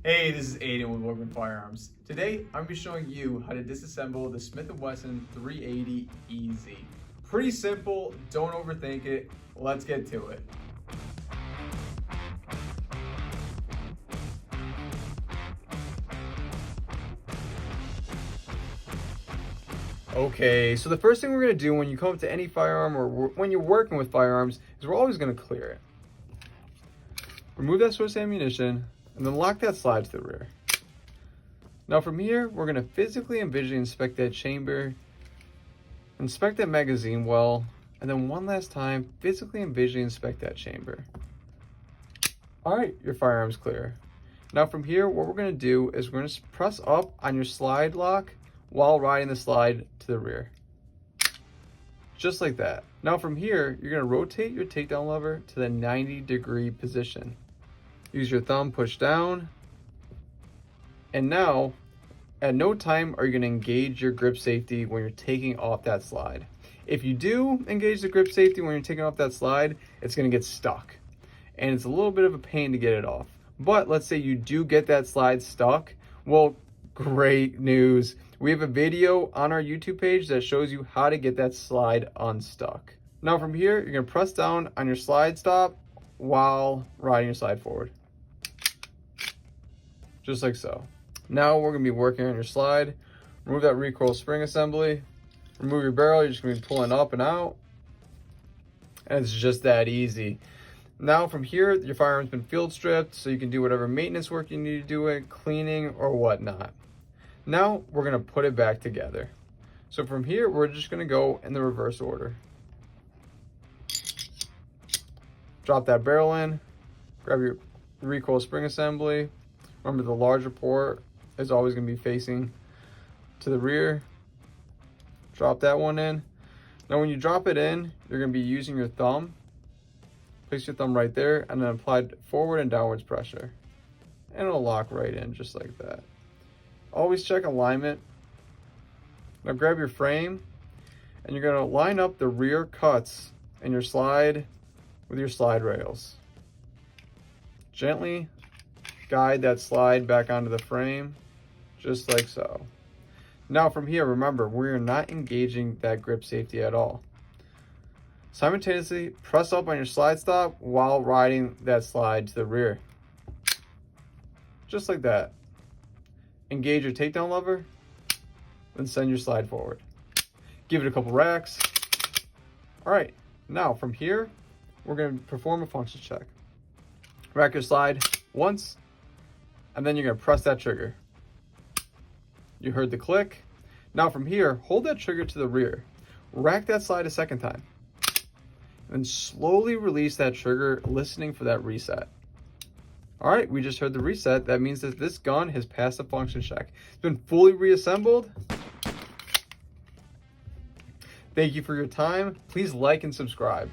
Hey, this is Aiden with Workman Firearms. Today, I'm going to be showing you how to disassemble the Smith Wesson 380 EZ. Pretty simple, don't overthink it. Let's get to it. Okay, so the first thing we're going to do when you come up to any firearm or when you're working with firearms is we're always going to clear it. Remove that source ammunition and then lock that slide to the rear. Now from here, we're going to physically and visually inspect that chamber, inspect that magazine well, and then one last time, physically and visually inspect that chamber. All right, your firearm's clear. Now from here, what we're going to do is we're going to press up on your slide lock while riding the slide to the rear. Just like that. Now from here, you're going to rotate your takedown lever to the 90-degree position. Use your thumb, push down. And now, at no time are you going to engage your grip safety when you're taking off that slide. If you do engage the grip safety when you're taking off that slide, it's going to get stuck. And it's a little bit of a pain to get it off. But let's say you do get that slide stuck. Well, great news. We have a video on our YouTube page that shows you how to get that slide unstuck. Now from here, you're going to press down on your slide stop while riding your slide forward. Just like so. Now we're going to be working on your slide. Remove that recoil spring assembly. Remove your barrel. You're just going to be pulling up and out. And it's just that easy. Now from here, your firearm's been field stripped, so you can do whatever maintenance work you need to do it, cleaning or whatnot. Now we're going to put it back together. So from here, we're just going to go in the reverse order. Drop that barrel in. Grab your recoil spring assembly. Remember, the larger port is always going to be facing to the rear. Drop that one in. Now when you drop it in, you're going to be using your thumb. Place your thumb right there and then apply forward and downwards pressure. And it'll lock right in just like that. Always check alignment. Now grab your frame and you're going to line up the rear cuts in your slide with your slide rails. Gently guide that slide back onto the frame, just like so. Now from here, remember, we're not engaging that grip safety at all. Simultaneously, press up on your slide stop while riding that slide to the rear. Just like that. Engage your takedown lever, then send your slide forward. Give it a couple racks. All right, now from here, we're going to perform a function check. Rack your slide once, and then you're going to press that trigger. You heard the click. Now from here, hold that trigger to the rear. Rack that slide a second time. And slowly release that trigger, listening for that reset. All right, we just heard the reset. That means that this gun has passed the function check. It's been fully reassembled. Thank you for your time. Please like and subscribe.